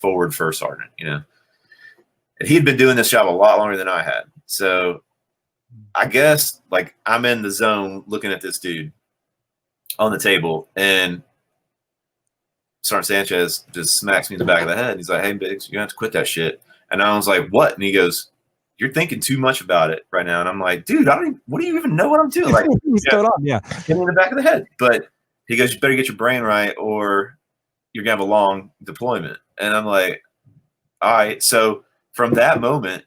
forward first sergeant, you know. And he'd been doing this job a lot longer than I had. So I guess like I'm in the zone looking at this dude on the table, and Sergeant Sanchez just smacks me in the back of the head. He's like, "Hey, Biggs, you're gonna have to quit that shit." And I was like, "What?" And he goes, "You're thinking too much about it right now." And I'm like, "Dude, what do you even know what I'm doing?" Like, yeah, hit me in the back of the head. But he goes, "You better get your brain right, or you're gonna have a long deployment." And I'm like, "All right." So from that moment,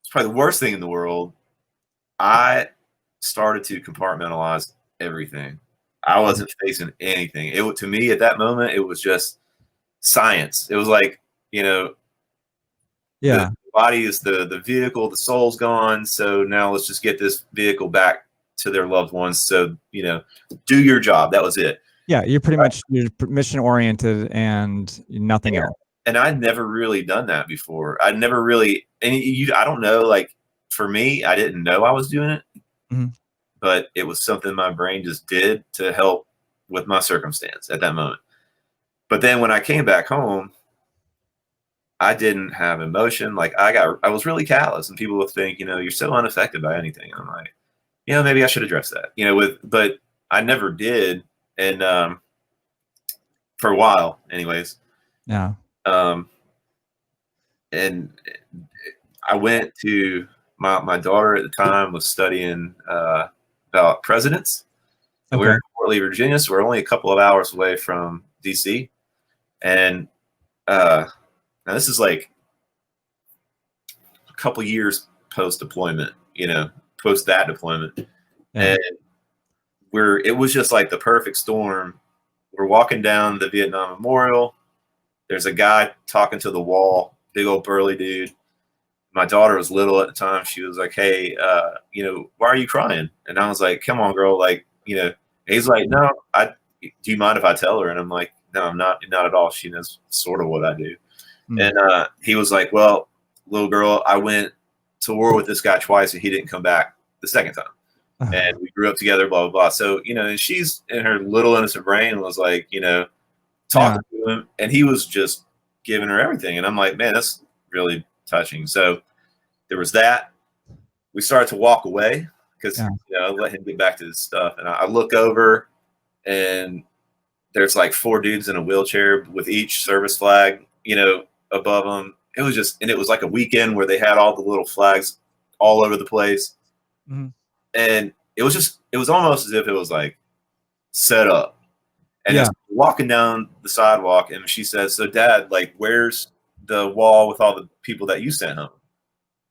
it's probably the worst thing in the world. I started to compartmentalize everything. I wasn't facing anything. To me at that moment, it was just science. It was like, you know, the body is the vehicle, the soul's gone. So now let's just get this vehicle back to their loved ones. So, you know, do your job. That was it. Yeah, you're pretty much mission oriented and nothing else. And I'd never really done that before. I'd never really, I don't know, like for me, I didn't know I was doing it, but it was something my brain just did to help with my circumstance at that moment. But then when I came back home, I didn't have emotion. Like I was really callous, and people would think, you know, you're so unaffected by anything. And I'm like, you know, maybe I should address that, you know, but I never did. And for a while anyways. Yeah. And I went to my daughter at the time was studying about presidents. And we're in Fort Lee, Virginia, so we're only a couple of hours away from DC. And now this is like a couple years post deployment, you know, post that deployment. Yeah. And it was just like the perfect storm. We're walking down the Vietnam Memorial. There's a guy talking to the wall, big old burly dude. My daughter was little at the time. She was like, "Hey, you know, why are you crying?" And I was like, "Come on, girl." Like, you know, he's like, "No, do you mind if I tell her?" And I'm like, "No, I'm not at all. She knows sort of what I do." And he was like, "Well, little girl, I went to war with this guy twice and he didn't come back the second time. And we grew up together, blah, blah, blah." So, you know, and she's in her little innocent brain was like, you know, talking to him, and he was just giving her everything. And I'm like, man, that's really touching. So there was that. We started to walk away because, you know, let him get back to his stuff. And I look over, and there's like 4 dudes in a wheelchair with each service flag, you know, above them. It was just, and it was like a weekend where they had all the little flags all over the place. And it was almost as if it was like set up. And it's walking down the sidewalk, and she says, "So Dad, like, where's the wall with all the people that you sent home?"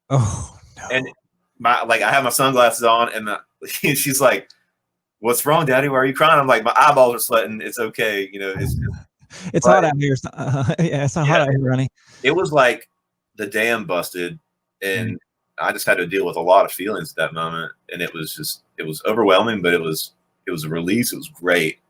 Oh, no. And I have my sunglasses on, and she's like, "What's wrong, Daddy? Why are you crying?" I'm like, "My eyeballs are sweating. It's okay. You know, it's hot out here. Yeah, it's not hot out here, honey." It was like the dam busted, and I just had to deal with a lot of feelings at that moment. And it was overwhelming, but it was a release. It was great.